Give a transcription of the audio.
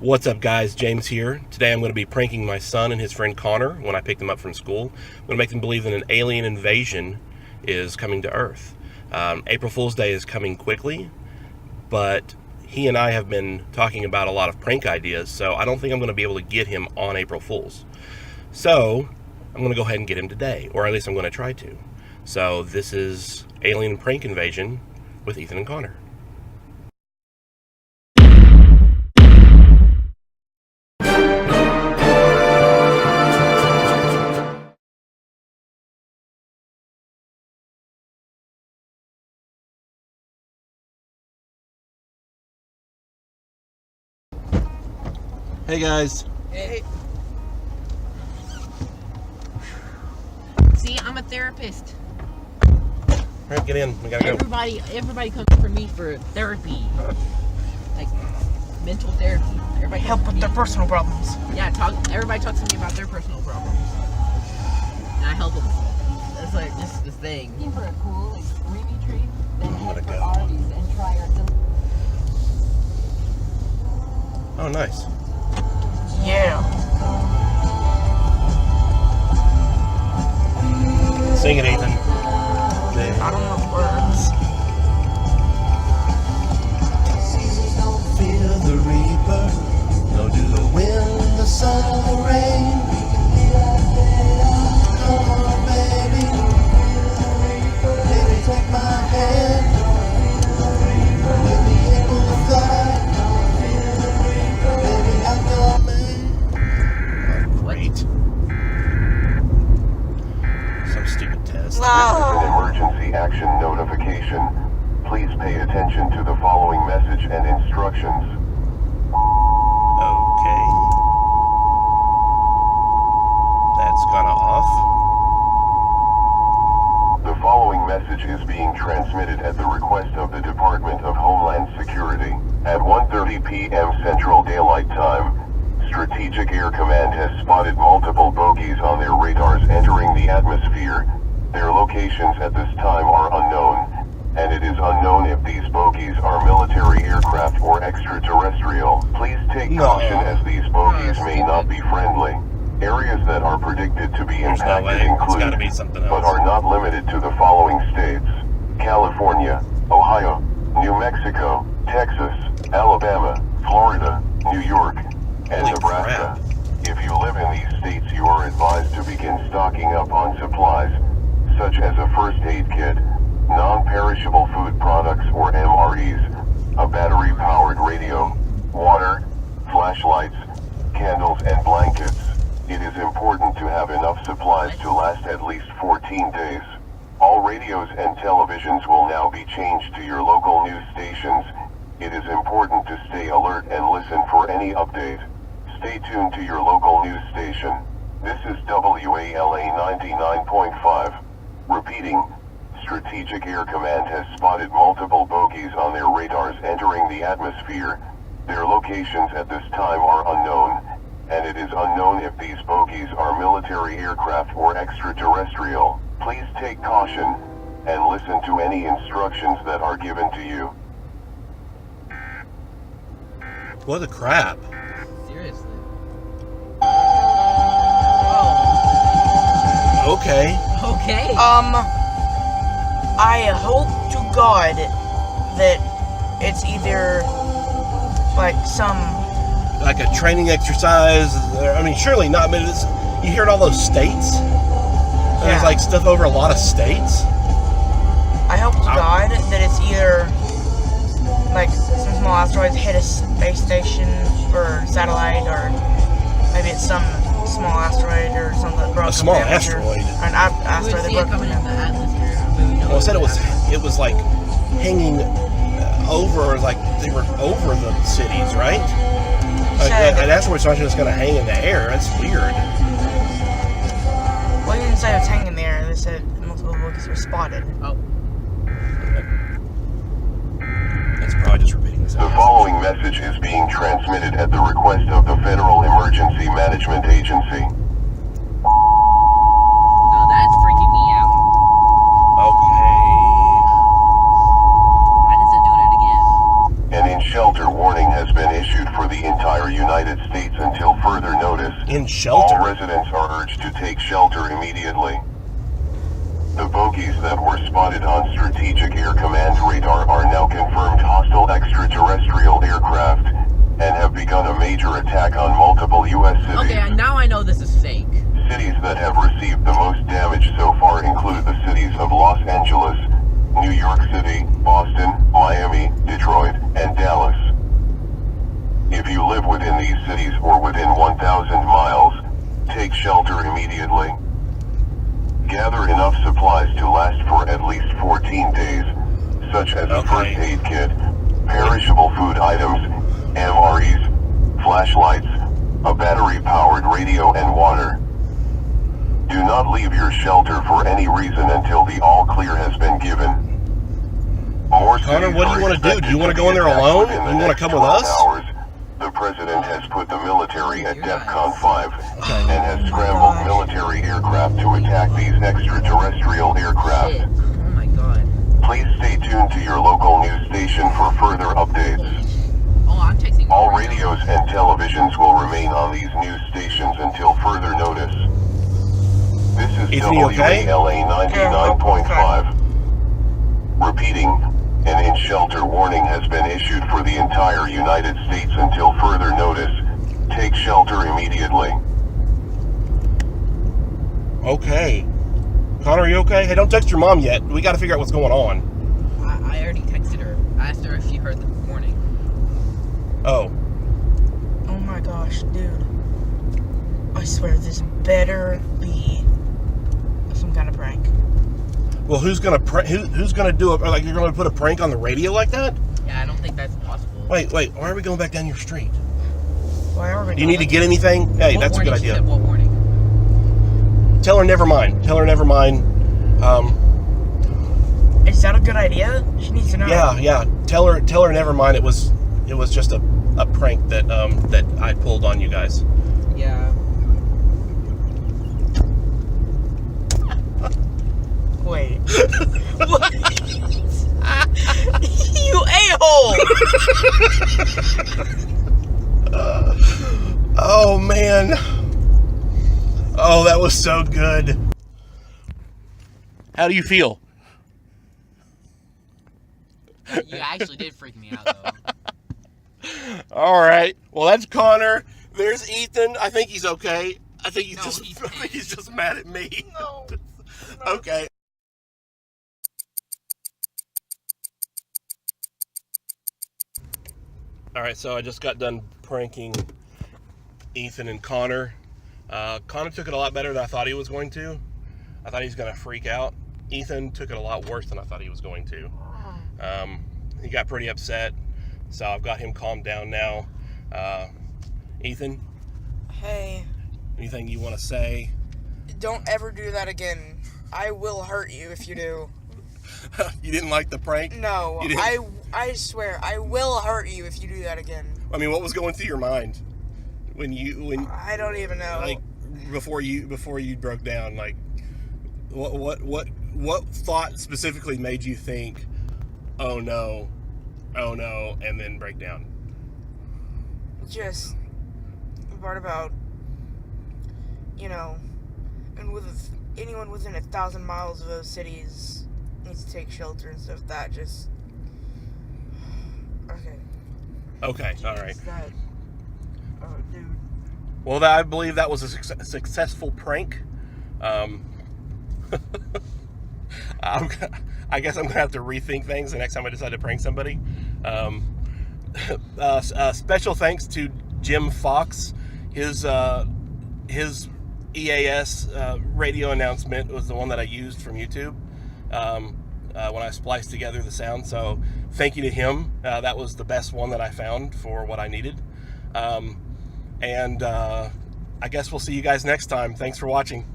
What's up, guys? James here. Today I'm going to be pranking my son and his friend Connor when I pick them up from school. I'm going to make them believe that an alien invasion is coming to Earth. April Fool's Day is coming quickly, but he and I have been talking about a lot of prank ideas, so I don't think I'm going to be able to get him on April Fool's. So I'm going to go ahead and get him today, or at least I'm going to try to. So this is Alien Prank Invasion with Ethan and Connor. Hey guys. Hey. See, I'm a therapist. Alright, get in. We gotta go. Everybody comes for me for therapy. Like mental therapy. Everybody help with their personal problems. Yeah, everybody talks to me about their personal problems. And I help them. That's like just the thing. Looking for a cool, like, dreamy tree, then head for go. Arby's and try our Oh, nice. Yeah. Sing it, Ethan. I don't know words. Feel the reaper, no do the wind, the sun, or the rain. Come on, baby, baby, take my hand. Let me able to fly. Baby, I'm coming. Great. Some stupid test. This is an emergency action notification. Please pay attention to the following message and instructions. Okay. That's kinda off. The following message is being transmitted at the request of the Department of Homeland Security. At 1:30 p.m. Central Daylight Time, Strategic Air Command has spotted multiple bogies on their radars entering the atmosphere. Their locations at this time are unknown, and it is unknown if these bogies are military aircraft or extraterrestrial. Please take caution as these bogies may not be friendly. Areas that are predicted to be There's no way. impacted It's include, gotta be something else. but are not limited to the following states: California, Ohio, New Mexico, Texas, Alabama, Florida, New York, and Holy Nebraska. crap. If you live in these states, you are advised to begin stocking up on supplies, such as a first aid kit, non-perishable food products or MREs, a battery-powered radio, water, flashlights, candles, and blankets. It is important to have enough supplies to last at least 14 days. All radios and televisions will now be changed to your local news stations. It is important to stay alert and listen for any update. Stay tuned to your local news station. This is WALA 99.5. Repeating, Strategic Air Command has spotted multiple bogies on their radars entering the atmosphere. Their locations at this time are unknown, and it is unknown if these bogies are military aircraft or extraterrestrial. Please take caution and listen to any instructions that are given to you. What the crap? Seriously. Okay. Okay. I hope to God that it's either like some. Like a training exercise. I mean, surely not, but it's, you hear it all those states? And there's like stuff over a lot of states? I hope to God that it's either like some small asteroids hit a space station or satellite, or maybe it's some small asteroid or something that broke. A small asteroid? Or an asteroid that see it broke coming up. in the atmosphere. Well, it said it was like hanging over, like they were over the cities, right? An asteroid's not just going to hang in the air. That's weird. Well, they didn't say it was hanging there. They said multiple bogies were spotted. Oh. That's probably just repeating this. The following message is being transmitted at the request of the Federal Emergency Management Agency. No, that's freaking me out. Okay. Why is it doing it again? An in-shelter warning has been issued for the entire United residents are urged to take shelter immediately. The bogies that were spotted on Strategic Air Command radar are now confirmed hostile extraterrestrial aircraft and have begun a major attack on multiple U.S. cities. Okay, now I know this is fake. Cities that have received the most damage so far include the cities of Los Angeles, New York City, Boston, Miami, Detroit, and Dallas. If you live within these cities or within 1,000 miles, take shelter immediately. Gather enough supplies to last for at least 14 days, such as a first aid kit, perishable food items, MREs, flashlights, a battery-powered radio, and water. Do not leave your shelter for any reason until the all-clear has been given. More Connor, cities what do are you want to do? expected Do you want to go in there be attacked alone? within the You want to next come with 12 us? hours. The president has put the military at DEFCON 5 and has Oh scrambled my gosh. military aircraft to attack these extraterrestrial aircraft. Shit. Oh my god. Please stay tuned to your local news station for further updates. Oh, I'm texting. All right now. radios and televisions will remain on these news stations until further notice. This is Ethan, you okay? WALA 99.5. Repeating, an in-shelter warning has been issued for the entire United States until further notice. Take shelter immediately. Okay. Connor, are you okay? Hey, don't text your mom yet. We got to figure out what's going on. I already texted her. I asked her if she heard the warning. Oh. Oh my gosh, dude. I swear this better be some kind of prank. Well, who's gonna who's gonna do it? Like, you're gonna put a prank on the radio like that? Yeah, I don't think that's possible. Wait. Why are we going back down your street? Why are we Do you need to get anything? Hey, What that's a good warning? She idea. said what warning? Tell her never mind. Is that a good idea? She needs to know. Yeah. Tell her never mind. It was just a prank that that I pulled on you guys. Yeah. Wait. What? You a-hole! Oh man. Oh, that was so good. How do you feel? You actually did freak me out, though. All right. Well, that's Connor. There's Ethan. I think he's okay. I think he's No, just he's I think he's just mad at me. No. Okay. All right, so I just got done pranking Ethan and Connor. Connor took it a lot better than I thought he was going to. I thought he was going to freak out. Ethan took it a lot worse than I thought he was going to. He got pretty upset, so I've got him calmed down now. Ethan, Hey, anything you want to say? don't ever do that again. I will hurt you if you do. You didn't like the prank? No, You didn't? I swear, I will hurt you if you do that again. I mean, what was going through your mind when I don't even know. like before you broke down? Like, what thought specifically made you think, oh no, and then break down? Just the part about, and with anyone within 1,000 miles of those cities needs to take shelter and stuff. That just Okay, all right. That, oh, dude. Well, I believe that was a successful prank. I guess I'm gonna have to rethink things the next time I decide to prank somebody. Special thanks to Jim Fox. His EAS radio announcement was the one that I used from YouTube when I spliced together the sound. So thank you to him. That was the best one that I found for what I needed. And I guess we'll see you guys next time. Thanks for watching.